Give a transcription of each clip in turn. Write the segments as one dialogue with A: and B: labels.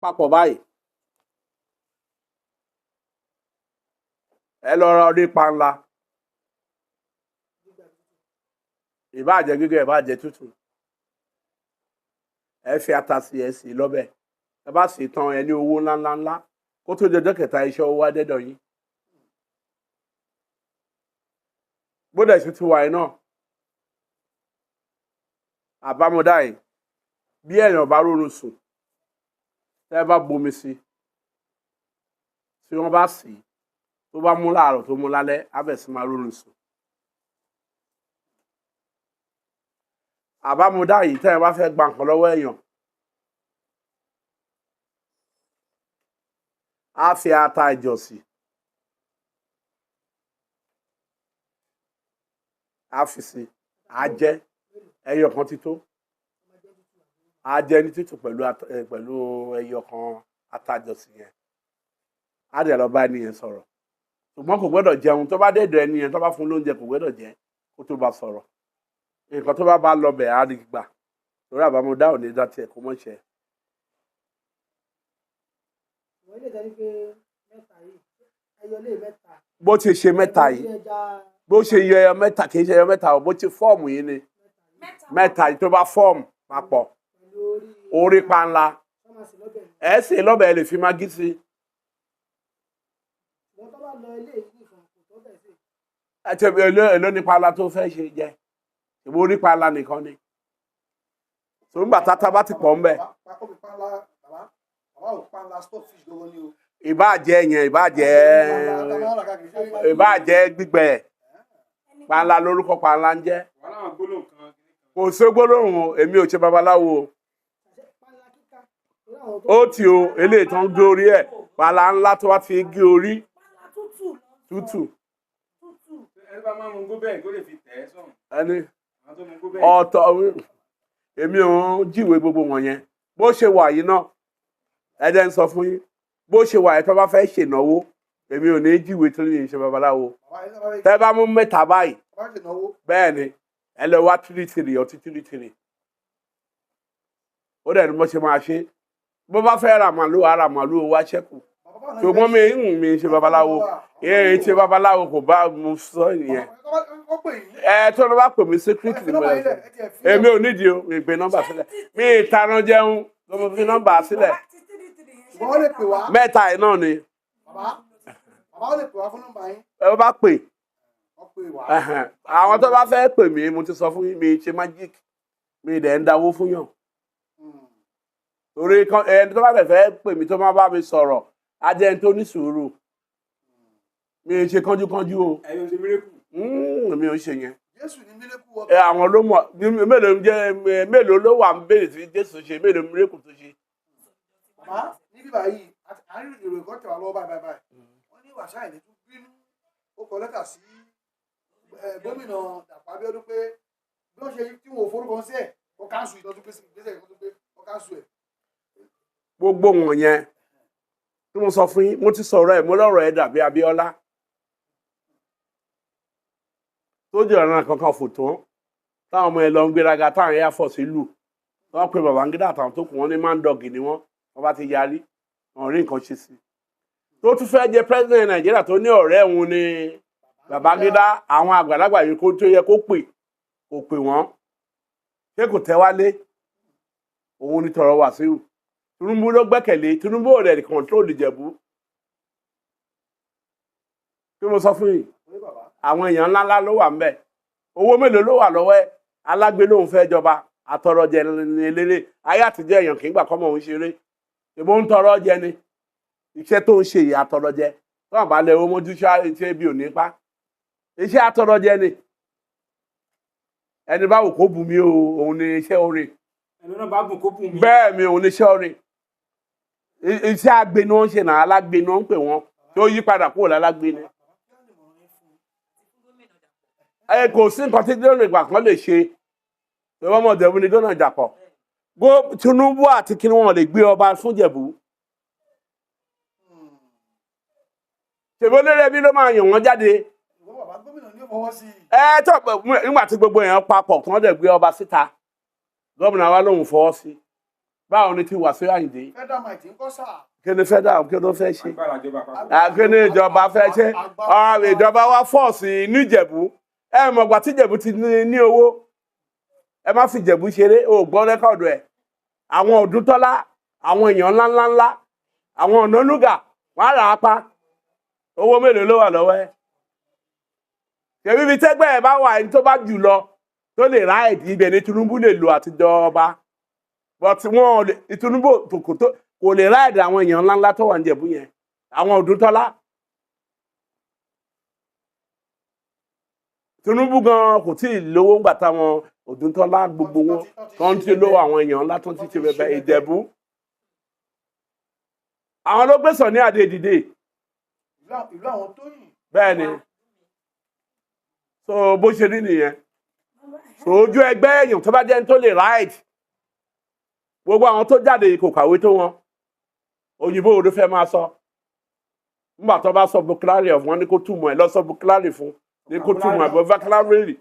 A: papọ̀ báyìí ẹ lọ ra orí panla ìbáàjẹ́ gbígbẹ ìbáàjẹ́ tútù ẹ fi ata sí ẹ sí lọ́bẹ̀ ẹ bá sì tán ẹ ní owó ńláńláńlá kó tó jọjọ́ kẹta iṣẹ́ owó adẹ́dọ̀ yín gbọ́dọ̀ ṣe ti wà yín náà àbámọ̀dá yìí bí èèyàn bá rọrùn sùn tẹ́ bá bomi sí tí wọ́n bá sì tó bá mú láàárọ̀ tó mú lálẹ́ á bẹ̀ sí máa rọrùn sùn àbámọ̀dá yìí tẹ́ ẹ bá fẹ́ gba nǹkan lọ́wọ́ èèyàn á fi ata ìjọsí á fi sí á jẹ ẹyọ kan ti tó á jẹ ní tútù pẹ̀lú ẹyọ kan ata ìjọsí yẹn á dẹ̀ lọ bá ẹnìyẹn sọ̀rọ̀ ṣùgbọ́n kò gbọ́dọ̀ jẹun tó bá dẹ̀dọ̀ ẹnìyẹn tó bá fún lóúnjẹ kò gbọ́dọ̀ jẹ kó tó bá sọ̀rọ̀ nǹkan tó bá lọ bẹ̀ á rí gbà lórí àbámọ̀dá ò ní dá tiẹ̀ kó mọ̀ ṣe. bó ti ṣe mẹ́ta yìí bó ṣe yọ ẹyọ mẹ́ta kì í ṣe ẹyọ mẹ́ta o bó ti fọ́ọ̀mù yìí ni mẹ́ta yìí tó bá fọ́ọ̀mù papọ̀ orí panla ẹ sì lọ́bẹ̀ ẹ lè fi magí sí ẹ tẹ èlò ní panla tó fẹ́ ṣe jẹ ìbò orí panla nìkan ni tó ń gbà tata bá ti pọ̀ ń bẹ̀. ìbáàjẹ́ yẹn ìbáàjẹ́ gbígbẹ panla lórúkọ panla ń jẹ́ kò sí gbólóhùn o èmi ò ṣe babaláwo ó ti o eléyìí tán gé orí ẹ̀ panla ńlá tó wá fi gé orí tútù ẹni ọ̀tọ̀ èmi ò jíwèé gbogbo wọ̀nyẹn bó ṣe wà yìí náà ẹ̀dẹ̀ ń sọ fún yín bó ṣe wà yìí tó bá fẹ́ ṣènáwó èmi ò ní jíwèé tó ní ṣe babaláwo tẹ́ bá mú mẹ́ta báyìí bẹ́ẹ̀ ni ẹ lọ wá tìrìtìrì ọtí tìrìtìrì ó dẹ̀ ní bó ṣe máa ṣe bó bá fẹ́ ra màlúù ara màlúù wá ṣẹ́kù ṣùgbọ́n mi ṣe babaláwo èyí ṣe babaláwo kò bá mu sọ ìyẹn tó ló bá pè mí secret ni mo lè sọ èmi ò nídìí o mi gbé nọ́mbà sílẹ̀ mi ìtaná jẹun ló mo fi nọ́mbà sílẹ̀ mẹ́ta yìí náà ni ẹ bá pè àwọn tó bá fẹ́ pè mí mo ti sọ fún yín mi ṣe magic mi dẹ̀ ń dáwó fún yàn torí ẹni tó bá fẹ́ pè mí tó má bá mi sọ̀rọ̀ ajẹ́ ní tó ní sùúrù mi ṣe kánjúkánjú o mi ò ṣe yẹn àwọn ló mọ̀ mélòó ló wà ń béèrè tí Jésù ṣe mélòó mírèkù tó ṣe.
B: bàbá níbí báyìí àárín ìròyìn kan tẹ̀wá lọ́wọ́ báyìí wọ́n ní wàṣà ìlú tún bínú ó kọ lẹ́tà sí gómìnà Dàpọ̀ Abíọ́dún pé bí wọ́n ṣe tí wọn ò forúkọ sí ẹ̀ kó káńsù ìtọ́jú gbèsè ìgbésẹ̀ tó gbé kó káńsù ẹ̀.
A: gbogbo wọn yẹn tí mo sọ fún yín mo ti sọ̀rọ̀ ẹ̀ mo lọ́rọ̀ ẹ̀ dàbí Abíọ́lá tó jẹ́ ọ̀ràn kankan fò tán táwọn ọmọ ẹ̀ lọ ń gbéraga táwọn ẹ̀yà fọ̀ sí lù wọ́n pe Babangida àtàwọn tó kù wọ́n ní mándọ̀gì ni wọ́n bá ti yarí wọn rí nǹkan ṣe sí tó tún fẹ́ jẹ president Nàìjíríà tó ní ọ̀rẹ́ òun ni Babangida àwọn àgbàlagbà yìí kó tó yẹ kó pè wọ́n ṣé kò tẹ́ wálé òun ni tọrọ Wàsíù Tinubu ló gbẹ́kẹ̀lé Tinubu ò rẹ̀ control Ìjẹ̀bú kí mo sọ fún yìí àwọn èèyàn ńláńlá ló wà ńbẹ̀ owó mélòó ló wà lọ́wọ́ ẹ̀ alágbé lòun fẹ́ jọba àtọrọjẹ ní eléré ayé àtijọ́ èèyàn kì í gbà kọ́mọ òun ṣeré ìbò ń tọrọ jẹ ni iṣẹ́ tó ń ṣe yìí àtọrọjẹ tó àbá lẹ owó mójú iṣẹ́ bí ò ní pa iṣẹ́ àtọrọjẹ ni ẹni báwo kó bù mí o òun ni iṣẹ́ orin
C: ẹni náà bá bùn kó bùn mí
A: bẹ́ẹ̀ mi òun ni iṣẹ́ orin iṣẹ́ àgbẹ̀ ni wọ́n ń ṣe náà alágbé ni wọ́n ń pè wọ́n tó yí padà kúrò lálágbé ni. Kò sí nǹkan tí gómìnà ìgbà kan lè ṣe ìwọ́n mọ̀ Ìjẹ̀bú ni gómìnà Dàpọ̀ Tinubu àti kí wọ́n lè gbé ọba fún Ìjẹ̀bú ṣèbí olórí ẹbí ló máa yàn wọ́n jáde tó nígbà tí gbogbo èèyàn papọ̀ kí wọ́n dẹ̀ gbé ọba síta gómìnà wa lòun fọwọ́ sí báwo ni ti Wàsíù Àyìndé
B: federal might ń kọ́ sáà.
A: kí ni federal kí ló fẹ́ ṣe
C: agbára ìjọba àpapọ̀.
A: kí ni ìjọba fẹ́ ṣe ìjọba wa fọ́ọ̀sì níjẹ̀bú ẹ mọ̀ gbà tí Ìjẹ̀bú ti ní owó ẹ má fi Ìjẹ̀bú ṣeré o gbọ́ rẹ́kọ̀dù ẹ̀ àwọn Ọdúntọ́lá àwọn èèyàn ńláńláńlá àwọn Ọ̀nànúgà wọ́n á rà á pa owó mélòó ló wà lọ́wọ́ ẹ̀ kèmí ibi tẹ́gbẹ́ ẹ̀ bá wà ẹni tó bá jù lọ tó lè ra ẹ̀dí ibẹ̀ ní Tinubu lè lo àtijọba but wọn Tinubu kò lè ra ẹ̀dí àwọn èèyàn ńláńlá tó wà ní Ìjẹ̀bú yẹn àwọn Ọdúntọ́lá Tinubu gan kò tí ì lówó ńgbà táwọn Ọdúntọ́lá gbogbo wọn tó ń tí lówó àwọn èèyàn ńlá tó ń tí ṣe bẹbẹ Ìjẹ̀bú àwọn ló gbé Sọ̀ní Adé dìde
B: ìlú àwọn tó yìn.
A: bẹ́ẹ̀ ni so bó ṣe rí nìyẹn so ojú ẹgbẹ́ èèyàn tó bá jẹ́ tó lè ráìdì gbogbo àwọn tó jáde kò kàwé tó wọn òyìnbó òdo fẹ́ máa sọ nígbà tó bá sọ vocabulary of wọn ní kó túmọ̀ ẹ̀ lọ sọ vocabulary fún ní kó túmọ̀ ẹ̀ bọ́ vocabulary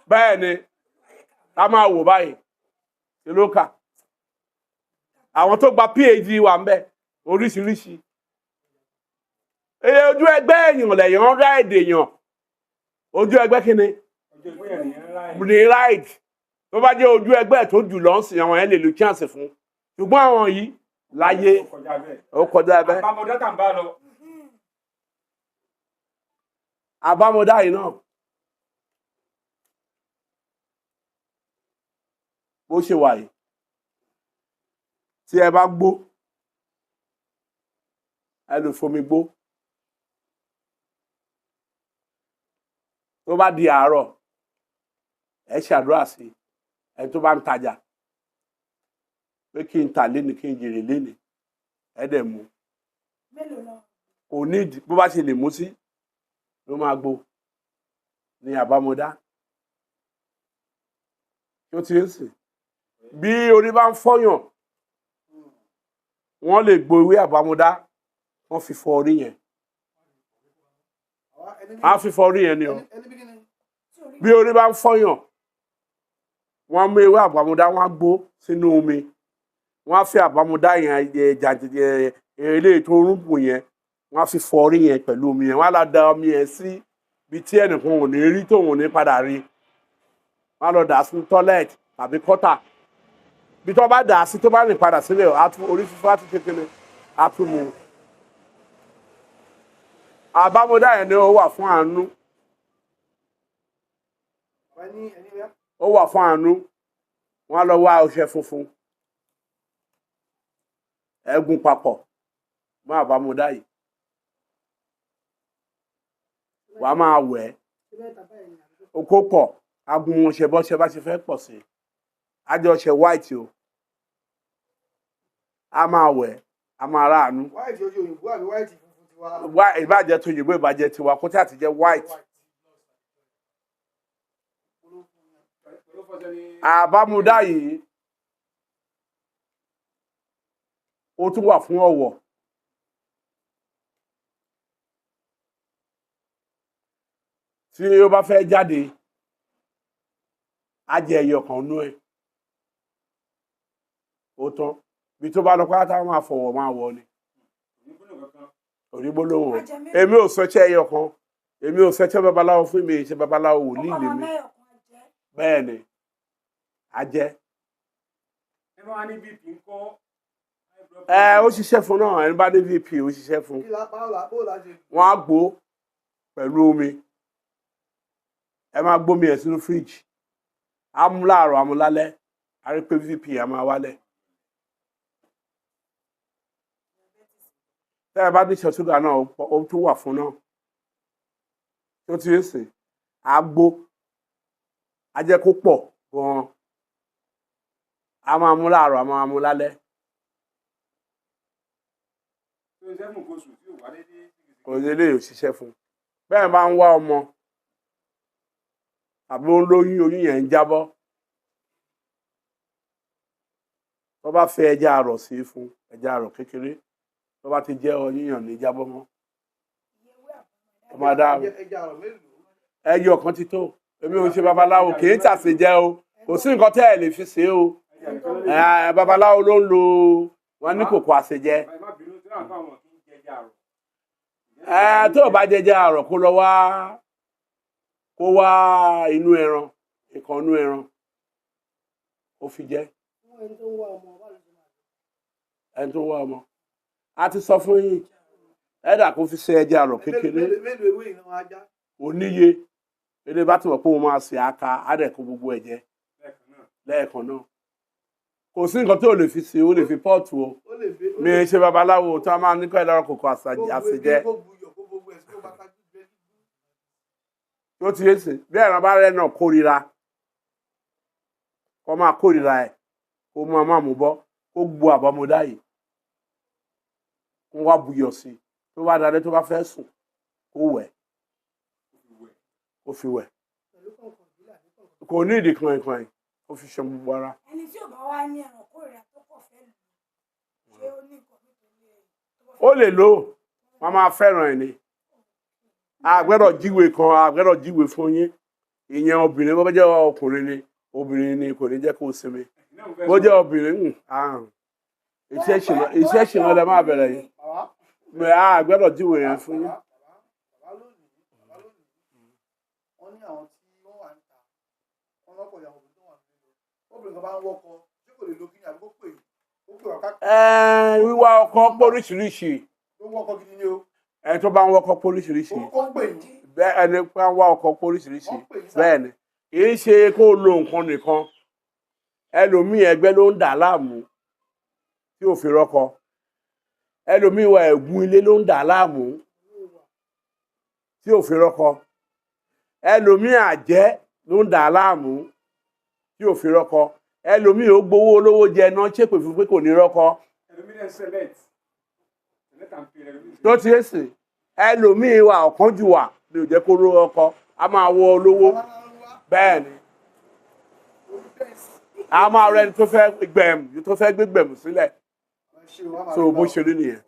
A: bẹ́ẹ̀ ni ká máa wò báyìí ṣe ló kà àwọn tó gba PhD wà ń bẹ oríṣiríṣi ojú ẹgbẹ́ èèyàn lẹ̀yàn ráìdì èèyàn ojú ẹgbẹ́ kíni ní ráìdì tó bá jẹ́ ojú ẹgbẹ́ tó jù lọ sí àwọn ẹ̀ lè lo chance fún ṣùgbọ́n àwọn yìí láyé ó kọjá bẹ́ẹ̀.
C: àbámọ̀dá tà ń bá lọ.
A: àbámọ̀dá yìí náà bó ṣe wà yìí tí ẹ bá gbó ẹ lè fomi gbó tó bá di àárọ̀ ẹ ṣàdúrà sí ẹ tó bá ń tajà pé kí n tà léni kí n jèrè léni ẹ dẹ̀ mú kò nídìí bó bá ṣe lè mú sí ló máa gbó ní àbámọ̀dá tó ti ń sìn bí orí bá ń fọyàn wọ́n lè gbo ewé àbámọ̀dá wọ́n fi fọ orí yẹn á fi fọ orí yẹn ni o bí orí bá ń fọyàn wọ́n mú ewé àbámọ̀dá wọ́n á gbó sínú omi wọ́n á fi àbámọ̀dá yẹn jàǹtìjẹ eléyìí tó rúbù yẹn wọ́n á fi fọ orí yẹn pẹ̀lú omi yẹn wọ́n á lọ da omi yẹn sí ibi tí ẹnìkan ò ní rí tóun ò ní padà rí wọ́n á lọ dà sí tọ́lẹ̀tì tàbí kọ́tà bí tó bá dà sí tó bá rìn padà sílẹ̀ orí fífọ́ á tún kékeré á tún mu àbámọ̀dá yẹn ni ó wà fún àánú ó wà fún àánú wọ́n á lọ wá ọṣẹ funfun ẹ̀gún papọ̀ mọ́ àbámọ̀dá yìí wà á máa wẹ̀ okó pọ̀ agun ọṣẹ bọ́ṣẹ bá ṣe fẹ́ pọ̀ sí ajọ ọṣẹ white o a máa wẹ̀ a máa ráàánú ìbàjẹ́ tó yìnbó ìbàjẹ́ tiwa kó tí àti jẹ́ white àbámọ̀dá yìí ó tún wà fún ọ̀wọ̀ tí ó bá fẹ́ jáde á jẹ ẹyọ kan nú ẹ̀ ó tán bí tó bá lọ pátá máa fọwọ́ máa wọ ni onígbólóhùn èmi ò sọ ẹyọ kan èmi ò sọ babaláwo fún mi ṣe babaláwo wòlíì lèmi bẹ́ẹ̀ ni ajẹ́ ó ṣiṣẹ́ fún náà ẹni bá ní VP ó ṣiṣẹ́ fún wọ́n á gbó pẹ̀lú omi ẹ máa gbómi ẹ̀ sínú fíríjì á mú láàárọ̀ á mú lálẹ́ á rí pé VP á máa wálẹ̀ tẹ́ ẹ bá ní ìṣẹ́ ṣúgà náà ó tún wà fún náà tó ti ń sìn á gbó á jẹ́ kó pọ̀ gan-an á máa mú láàárọ̀ á máa mú lálẹ́. kò ní lè ṣiṣẹ́ fún bẹ́ẹ̀ bá ń wá ọmọ àbí ó ń lóyún oyún yẹn ń jábọ́ tó bá fẹ́ ẹja àrọ̀ sí fún ẹja àrọ̀ kékeré tó bá ti jẹ́ oyún yàn ní jábọ́ mọ́ ó máa dá ẹyọ kan ti tó èmi ò ń ṣe babaláwo kì í tàsé jẹ́ o kò sí nǹkan tẹ́ ẹ lè fi ṣe o babaláwo ló ń lo wọn ní kòkó àṣejẹ. Tó o bá jẹjẹ àrọ̀ kó lọ wá inú ẹran ìkan inú ẹran ó fi jẹ. ẹni tó ń wá ọmọ a ti sọ fún yín ẹ̀dà kó fi ṣe ẹjẹ àrọ̀ kékeré oníye èdè bá ti mọ̀ pé òun máa ṣe àka àdẹ̀kọ gbogbo ẹ̀jẹ̀ lẹ́ẹ̀kan náà kò sí nǹkan tó lè fi ṣe ó lè fi pọ́ọ̀tù o mi ń ṣe babaláwo tó a máa ní kọ́ ẹ̀ lọ́rọ̀ kòkó àṣejẹ tó ti yé sè bí ẹ̀ràn bá rẹ̀ náà kórira kó máa kórira ẹ̀ kó máa mú bọ́ kó gbo àbámọ́dá yìí kó wá buyọ̀ sí i tó bá dalẹ́ tó bá fẹ́ sùn kó wẹ̀ kó fi wẹ̀ kò ní ìdí kan ìkan kó fi ṣan gbogbo ara.
D: ẹni tí ò bá wá ní ẹran kórìíra tó kọ̀ fẹ́ lò ṣé ó ní nǹkan nítorí
A: ó lè lò wọn máa fẹ́ràn ẹ̀ ni àgbẹ̀rọ̀ jíwe kan àgbẹ̀rọ̀ jíwe fún yín ìyẹn obìnrin bó bá jẹ́ ọkùnrin ni obìnrin ni kò ní jẹ́ kó sinmi bó jẹ́ obìnrin iṣẹ́ ìṣìnà lẹ máa bẹ̀rẹ̀ yìí àgbẹ̀rọ̀ jíwe yẹn fún yín.
B: wọ́n ní àwọn tí wọ́n wà níta wọ́n lọ́pọ̀ ìyàwó tó wà nílé obìnrin kan bá ń wọ́kọ tí kò lè lo kíni àbí kó pè wá ká.
A: wíwá ọkọ póríṣiríṣi
B: tó ń wọ́kọ gidi ni o.
A: ẹni tó bá ń wọ́kọ póríṣiríṣi ẹni bá ń wá ọkọ póríṣiríṣi bẹ́ẹ̀ ni kì í ṣe kó lo nǹkan nìkan ẹlòmíì ẹgbẹ́ ló ń dà láàmú tí ò fi rọ́kọ ẹlòmíì wà ẹ̀gún ilé ló ń dà láàmú tí ò fi rọ́kọ ẹlòmíì àjẹ́ ló ń dà láàmú tí ò fi rọ́kọ ẹlòmíì ó gbowó olówó jẹ náà ṣépè fún pé kò ní rọ́kọ tó ti èsì ẹlòmíì wà ọ̀kánjù wà ní ò jẹ́ kó ró ọkọ a máa wọ olówó bẹ́ẹ̀ ni a máa rẹ ẹni tó fẹ́ gbé gbẹ̀mù sílẹ̀ so bó ṣe rí nìyẹn.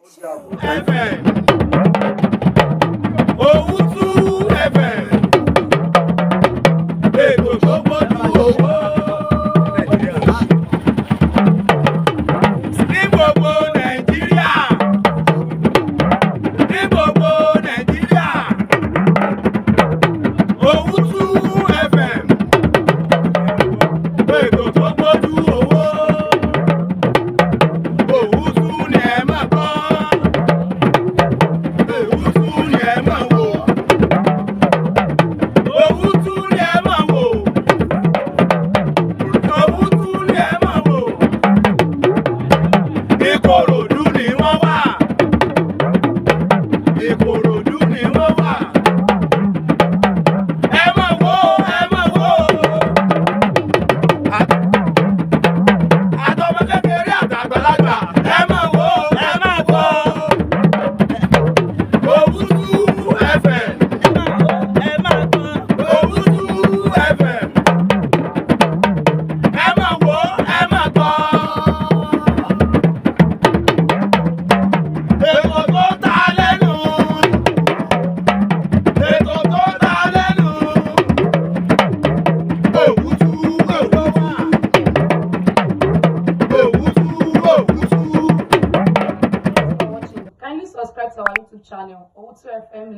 E: Owutu FM ètò tó gbójú owó ní gbogbo Nàìjíríà ní gbogbo Nàìjíríà Owutu FM ètò tó gbójú owó Owutu ni ẹ máa gbọ́ Owutu ni ẹ máa wò. Owutu ni ẹ máa wò. Owutu ni ẹ máa wò. Ìkòròdú ni wọ́n wà. Ìkòròdú ni wọ́n wà. Ẹ máa wò, ẹ máa wò. Àtọmọ kékeré àtàgbàlagbà. Ẹ máa wò, ẹ máa wò. Owutu FM. Owutu FM. Ẹ máa wò, ẹ máa gbọ́. Ètò tó ta lẹ́nu. Ètò tó ta lẹ́nu. Owutu, Owutu. Owutu, Owutu.
F: Kindly subscribe to our YouTube channel, Owutu FM.